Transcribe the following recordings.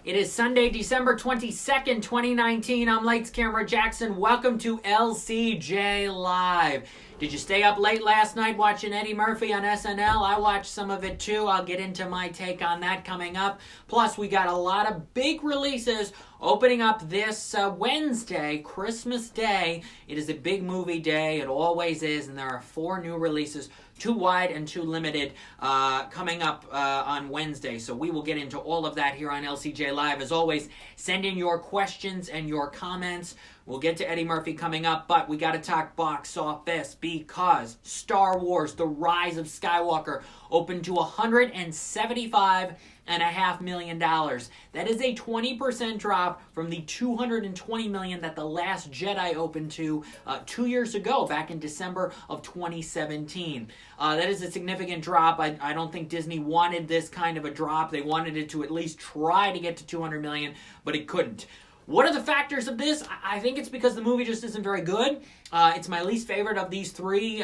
It is Sunday, December 22nd, 2019. I'm Lights Camera Jackson. Welcome to LCJ Live. Did you stay up late last night watching Eddie Murphy on SNL? I watched some of it too. I'll get into my take on that coming up. Plus, we got a lot of big releases opening up this Wednesday, Christmas Day. It is a big movie day. It always is. And there are 4 new releases, 2 wide and 2 limited, coming up on Wednesday. So we will get into all of that here on LCJ Live. As always, send in your questions and your comments. We'll get to Eddie Murphy coming up, but we got to talk box office because Star Wars: The Rise of Skywalker opened to $175.5 million. That is a 20% drop from the $220 million that The Last Jedi opened to 2 years ago, back in December of 2017. That is a significant drop. I don't think Disney wanted this kind of a drop. They wanted it to at least try to get to $200 million, but it couldn't. What are the factors of this? I think it's because the movie just isn't very good. It's my least favorite of these 3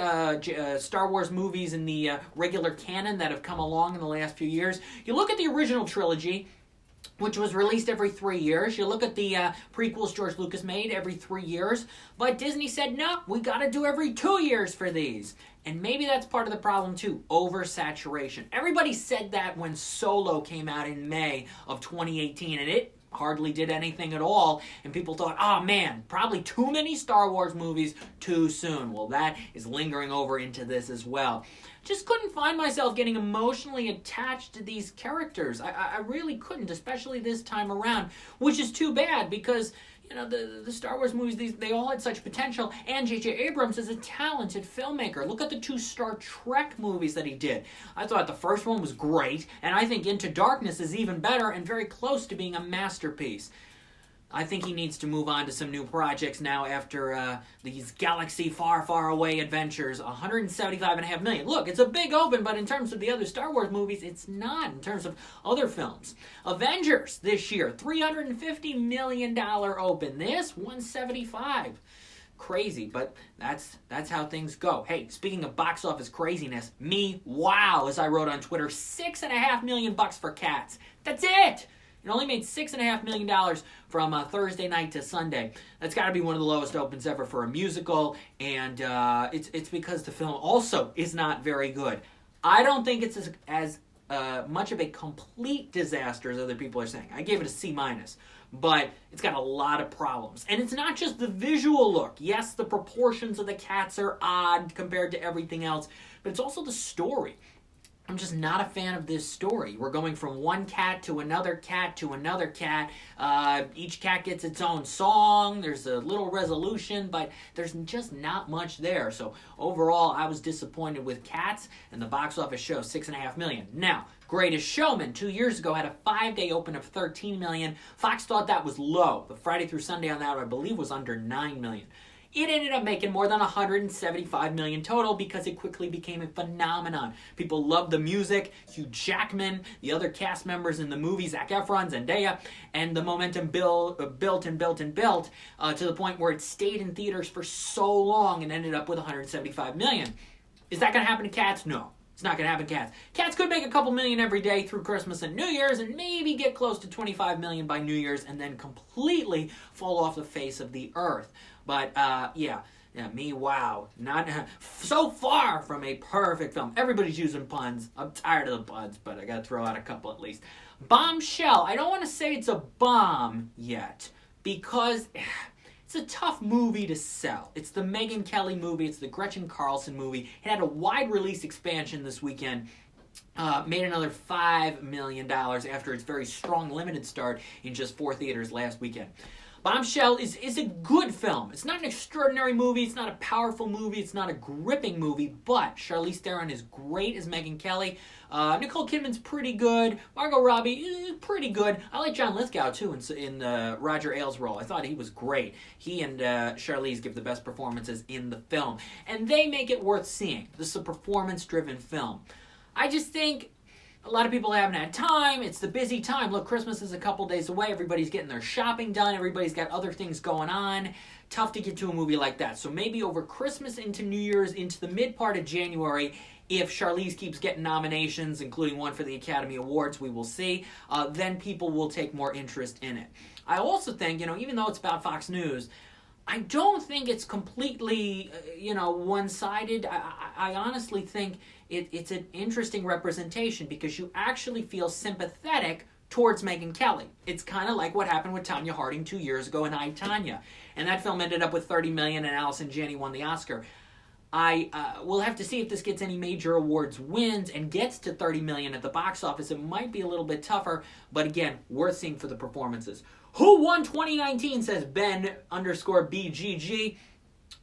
Star Wars movies in the regular canon that have come along in the last few years. You look at the original trilogy, which was released every 3 years. You look at the prequels George Lucas made every 3 years. But Disney said, no, we got to do every 2 years for these. And maybe that's part of the problem too, oversaturation. Everybody said that when Solo came out in May of 2018, and it hardly did anything at all, and people thought, oh man, probably too many Star Wars movies too soon. Well, that is lingering over into this as well. Just couldn't find myself getting emotionally attached to these characters. I really couldn't, especially this time around, which is too bad because, you know, the Star Wars movies, they all had such potential, and J.J. Abrams is a talented filmmaker. Look at the 2 Star Trek movies that he did. I thought the first one was great, and I think Into Darkness is even better and very close to being a masterpiece. I think he needs to move on to some new projects now after these galaxy far, far away adventures. $175.5 million. Look, it's a big open, but in terms of the other Star Wars movies, it's not in terms of other films. Avengers this year, $350 million open. This, $175. Crazy, but that's how things go. Hey, speaking of box office craziness, wow, as I wrote on Twitter, $6.5 million for Cats. That's it! It only made $6.5 million from Thursday night to Sunday. That's got to be one of the lowest opens ever for a musical, and it's because the film also is not very good. I don't think it's as much of a complete disaster as other people are saying. I gave it a C-, but it's got a lot of problems. And it's not just the visual look. Yes, the proportions of the cats are odd compared to everything else, but it's also the story. I'm just not a fan of this story. We're going from one cat to another cat to another cat. Each cat gets its own song. There's a little resolution, but there's just not much there. So overall, I was disappointed with Cats, and the box office shows $6.5 million. Now, Greatest Showman 2 years ago had a 5-day open of $13 million. Foxx thought that was low. The Friday through Sunday on that, I believe, was under $9 million. It ended up making more than $175 million total because it quickly became a phenomenon. People loved the music, Hugh Jackman, the other cast members in the movie, Zac Efron, Zendaya, and the momentum built to the point where it stayed in theaters for so long and ended up with $175 million. Is that going to happen to Cats? No. It's not going to happen to Cats. Cats could make a couple million every day through Christmas and New Year's and maybe get close to $25 million by New Year's and then completely fall off the face of the earth. But, wow. Not so far from a perfect film. Everybody's using puns. I'm tired of the puns, but I got to throw out a couple at least. Bombshell. I don't want to say it's a bomb yet because it's a tough movie to sell. It's the Megyn Kelly movie. It's the Gretchen Carlson movie. It had a wide release expansion this weekend. Made another $5 million after its very strong limited start in just 4 theaters last weekend. Bombshell is a good film. It's not an extraordinary movie. It's not a powerful movie. It's not a gripping movie. But Charlize Theron is great as Megyn Kelly. Nicole Kidman's pretty good. Margot Robbie is pretty good. I like John Lithgow, too, in Roger Ailes' role. I thought he was great. He and Charlize give the best performances in the film. And they make it worth seeing. This is a performance-driven film. I just think a lot of people haven't had time. It's the busy time. Look, Christmas is a couple days away. Everybody's getting their shopping done. Everybody's got other things going on. Tough to get to a movie like that. So maybe over Christmas into New Year's, into the mid part of January, If Charlize keeps getting nominations, including one for the Academy Awards, we will see, then people will take more interest in it. I also think, even though it's about Fox News, I don't think it's completely, one-sided. I honestly think it's an interesting representation because you actually feel sympathetic towards Megyn Kelly. It's kind of like what happened with Tanya Harding 2 years ago in I, Tanya. And that film ended up with $30 million and Allison Janney won the Oscar. I will have to see if this gets any major awards wins and gets to $30 million at the box office. It might be a little bit tougher, but again, worth seeing for the performances. Who won 2019, says Ben_BGG.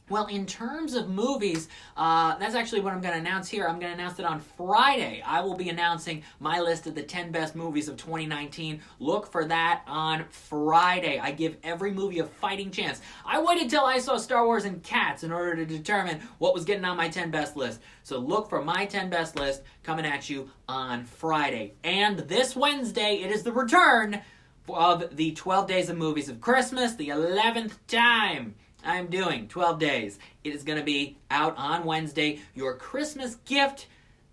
Well, in terms of movies, that's actually what I'm going to announce here. I'm going to announce it on Friday. I will be announcing my list of the 10 best movies of 2019. Look for that on Friday. I give every movie a fighting chance. I waited till I saw Star Wars and Cats in order to determine what was getting on my 10 best list. So look for my 10 best list coming at you on Friday. And this Wednesday, it is the return of the 12 Days of Movies of Christmas, the 11th time I'm doing 12 days. It is going to be out on Wednesday. Your Christmas gift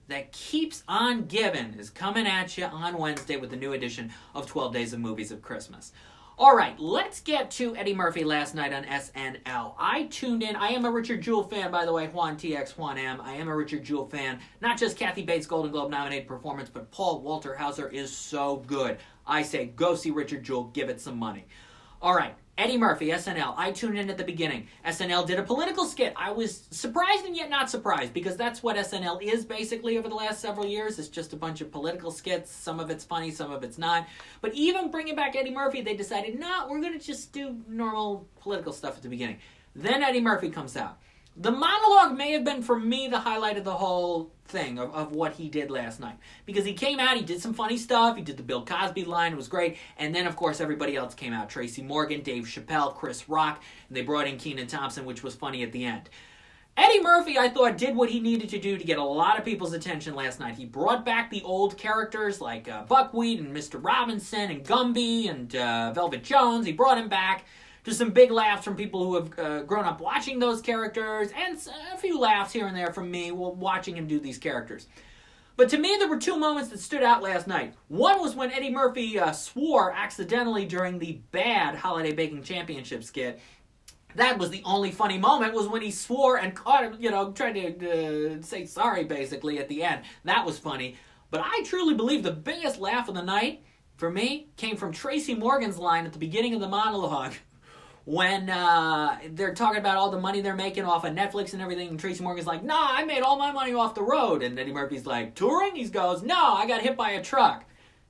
that keeps on giving is coming at you on Wednesday with the new edition of 12 Days of Movies of Christmas. All right, let's get to Eddie Murphy last night on SNL. I tuned in. I am a Richard Jewell fan, by the way. Juan TX, Juan M. I am a Richard Jewell fan. Not just Kathy Bates' Golden Globe nominated performance, but Paul Walter Hauser is so good. I say, go see Richard Jewell. Give it some money. All right. Eddie Murphy, SNL. I tuned in at the beginning. SNL did a political skit. I was surprised and yet not surprised because that's what SNL is basically over the last several years. It's just a bunch of political skits. Some of it's funny, some of it's not. But even bringing back Eddie Murphy, they decided, no, we're going to just do normal political stuff at the beginning. Then Eddie Murphy comes out. The monologue may have been, for me, the highlight of the whole thing of what he did last night. Because he came out, he did some funny stuff, he did the Bill Cosby line, it was great. And then, of course, everybody else came out. Tracy Morgan, Dave Chappelle, Chris Rock, and they brought in Kenan Thompson, which was funny at the end. Eddie Murphy, I thought, did what he needed to do to get a lot of people's attention last night. He brought back the old characters like Buckwheat and Mr. Robinson and Gumby and Velvet Jones. He brought him back. Just some big laughs from people who have grown up watching those characters, and a few laughs here and there from me while watching him do these characters. But to me, there were two moments that stood out last night. One was when Eddie Murphy swore accidentally during the bad Holiday Baking Championship skit. That was the only funny moment, was when he swore and caught him, tried to say sorry, basically, at the end. That was funny. But I truly believe the biggest laugh of the night, for me, came from Tracy Morgan's line at the beginning of the monologue. When they're talking about all the money they're making off of Netflix and everything, and Tracy Morgan's like, nah, I made all my money off the road. And Eddie Murphy's like, touring? He goes, no, I got hit by a truck.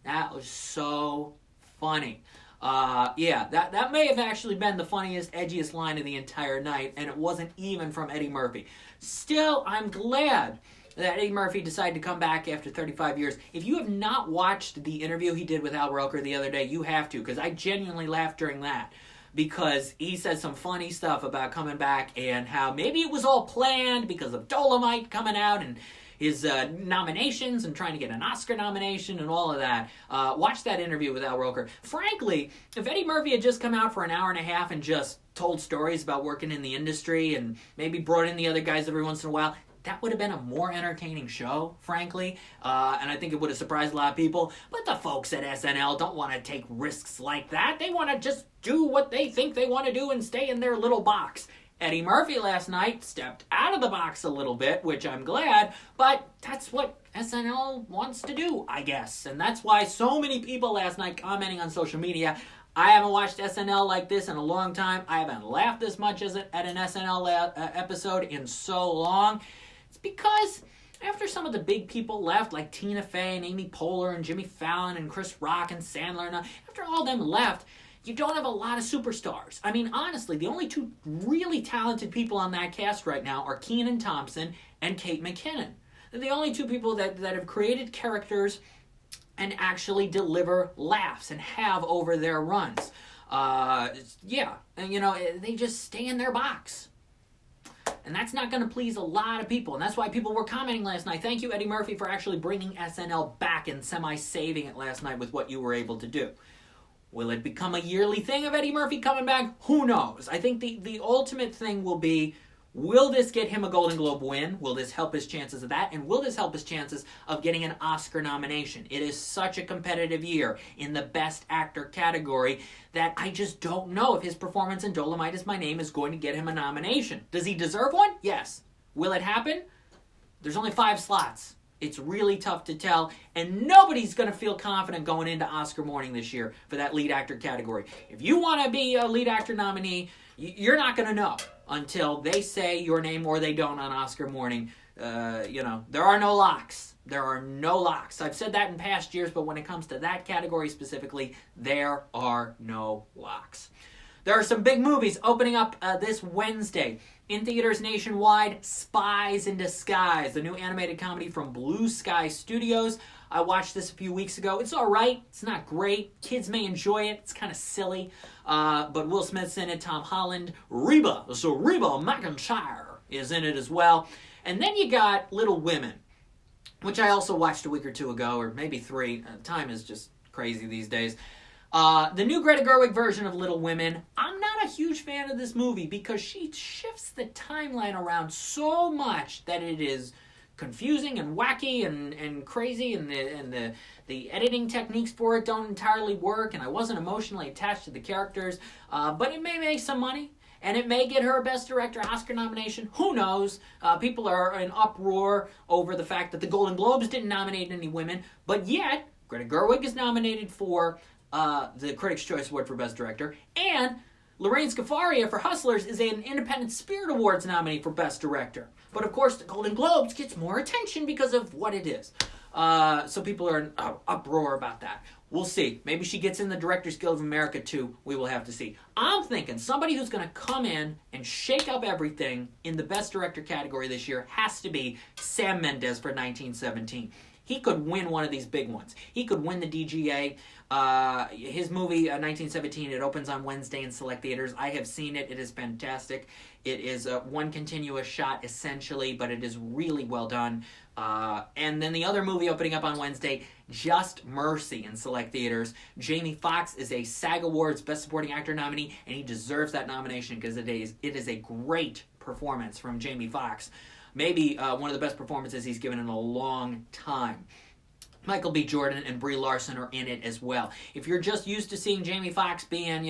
That was so funny. That may have actually been the funniest, edgiest line of the entire night, and it wasn't even from Eddie Murphy. Still, I'm glad that Eddie Murphy decided to come back after 35 years. If you have not watched the interview he did with Al Roker the other day, you have to, because I genuinely laughed during that. Because he said some funny stuff about coming back and how maybe it was all planned because of Dolomite coming out and his nominations and trying to get an Oscar nomination and all of that. Watch that interview with Al Roker. Frankly, if Eddie Murphy had just come out for an hour and a half and just told stories about working in the industry and maybe brought in the other guys every once in a while, that would have been a more entertaining show, frankly, and I think it would have surprised a lot of people. But the folks at SNL don't want to take risks like that. They want to just do what they think they want to do and stay in their little box. Eddie Murphy last night stepped out of the box a little bit, which I'm glad, but that's what SNL wants to do, I guess. And that's why so many people last night commenting on social media. I haven't watched SNL like this in a long time. I haven't laughed this much at an SNL episode in so long. It's because after some of the big people left, like Tina Fey and Amy Poehler and Jimmy Fallon and Chris Rock and Sandler, and after all them left, you don't have a lot of superstars. I mean, honestly, the only two really talented people on that cast right now are Kenan Thompson and Kate McKinnon. They're the only two people that have created characters and actually deliver laughs and have over their runs. And they just stay in their box. And that's not going to please a lot of people. And that's why people were commenting last night. Thank you, Eddie Murphy, for actually bringing SNL back and semi-saving it last night with what you were able to do. Will it become a yearly thing of Eddie Murphy coming back? Who knows? I think the ultimate thing will be, Will this get him a Golden Globe win? Will this help his chances of that? And will this help his chances of getting an Oscar nomination? It is such a competitive year in the Best Actor category that I just don't know if his performance in Dolomite Is My Name is going to get him a nomination. Does he deserve one? Yes. Will it happen? There's only 5 slots. It's really tough to tell, and nobody's going to feel confident going into Oscar morning this year for that lead actor category. If you want to be a lead actor nominee, you're not going to know until they say your name or they don't on Oscar morning. There are no locks. There are no locks. I've said that in past years, but when it comes to that category specifically, there are no locks. There are some big movies opening up this Wednesday. In theaters nationwide, Spies in Disguise, the new animated comedy from Blue Sky Studios. I watched this a few weeks ago. It's all right. It's not great. Kids may enjoy it. It's kind of silly. But Will Smith's in it, Tom Holland. Reba McEntire is in it as well. And then you got Little Women, which I also watched a week or 2 ago, or maybe 3. Time is just crazy these days. The new Greta Gerwig version of Little Women, I'm not a huge fan of this movie because she shifts the timeline around so much that it is confusing and wacky and crazy, and the editing techniques for it don't entirely work, and I wasn't emotionally attached to the characters, but it may make some money. And it may get her a Best Director Oscar nomination. Who knows? People are in uproar over the fact that the Golden Globes didn't nominate any women, but yet Greta Gerwig is nominated for the Critics' Choice Award for Best Director, and Lorraine Scafaria for Hustlers is an Independent Spirit Awards nominee for Best Director. But of course, the Golden Globes gets more attention because of what it is. So people are in uproar about that. We'll see. Maybe she gets in the Directors Guild of America too. We will have to see. I'm thinking somebody who's going to come in and shake up everything in the Best Director category this year has to be Sam Mendes for 1917. He could win one of these big ones. He could win the DGA. His movie, 1917, it opens on Wednesday in select theaters. I have seen it. It is fantastic. It is one continuous shot, essentially, but it is really well done. And then the other movie opening up on Wednesday, Just Mercy, in select theaters. Jamie Foxx is a SAG Awards Best Supporting Actor nominee, and he deserves that nomination because it is a great performance from Jamie Foxx. Maybe one of the best performances he's given in a long time. Michael B. Jordan and Brie Larson are in it as well. If you're just used to seeing Jamie Foxx being,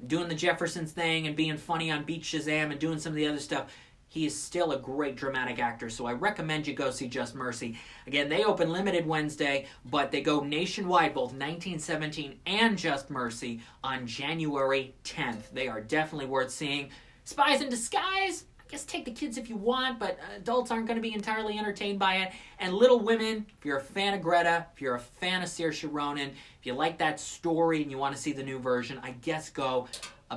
doing the Jeffersons thing and being funny on Beat Shazam and doing some of the other stuff, he is still a great dramatic actor, so I recommend you go see Just Mercy. Again, they open limited Wednesday, but they go nationwide, both 1917 and Just Mercy, on January 10th. They are definitely worth seeing. Spies in Disguise, guess take the kids if you want, but adults aren't going to be entirely entertained by it. And Little Women, if you're a fan of Greta, if you're a fan of Saoirse Ronan, if you like that story and you want to see the new version, I guess go.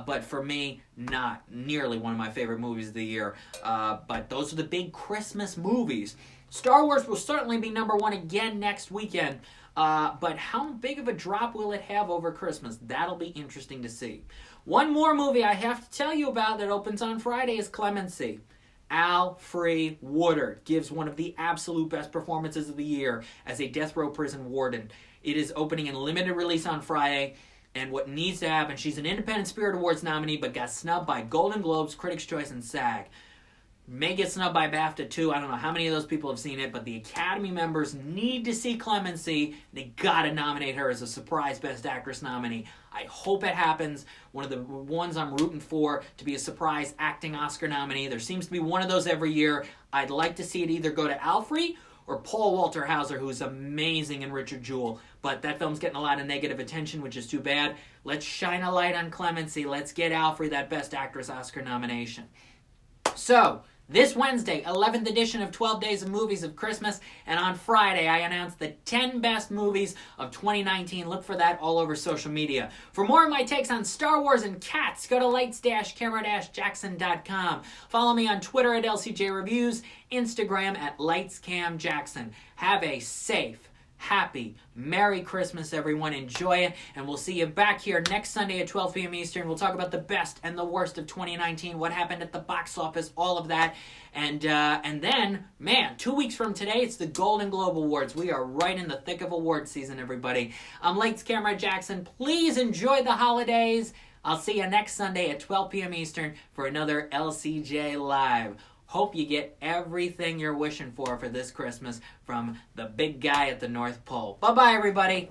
But for me, not nearly one of my favorite movies of the year. But those are the big Christmas movies. Star Wars will certainly be number 1 again next weekend. But how big of a drop will it have over Christmas? That'll be interesting to see. One more movie I have to tell you about that opens on Friday is Clemency. Alfre Woodard gives one of the absolute best performances of the year as a death row prison warden. It is opening in limited release on Friday, and what needs to happen, she's an Independent Spirit Awards nominee, but got snubbed by Golden Globes, Critics' Choice, and SAG. May get snubbed by BAFTA too. I don't know how many of those people have seen it, but the Academy members need to see Clemency. They gotta nominate her as a surprise Best Actress nominee. I hope it happens. One of the ones I'm rooting for to be a surprise acting Oscar nominee. There seems to be one of those every year. I'd like to see it either go to Alfre or Paul Walter Hauser, who's amazing in Richard Jewell. But that film's getting a lot of negative attention, which is too bad. Let's shine a light on Clemency. Let's get Alfre that Best Actress Oscar nomination. So, this Wednesday, 11th edition of 12 Days of Movies of Christmas, and on Friday I announced the 10 best movies of 2019. Look for that all over social media. For more of my takes on Star Wars and Cats, go to lights-camera-jackson.com. Follow me on Twitter at LCJ Reviews, Instagram at LightsCamJackson. Have a safe, happy, Merry Christmas, everyone. Enjoy it, and we'll see you back here next Sunday at 12 p.m. Eastern. We'll talk about the best and the worst of 2019, what happened at the box office, all of that. And then, man, 2 weeks from today, it's the Golden Globe Awards. We are right in the thick of award season, everybody. I'm Lights Camera Jackson. Please enjoy the holidays. I'll see you next Sunday at 12 p.m. Eastern for another LCJ Live. Hope you get everything you're wishing for this Christmas from the big guy at the North Pole. Bye-bye, everybody.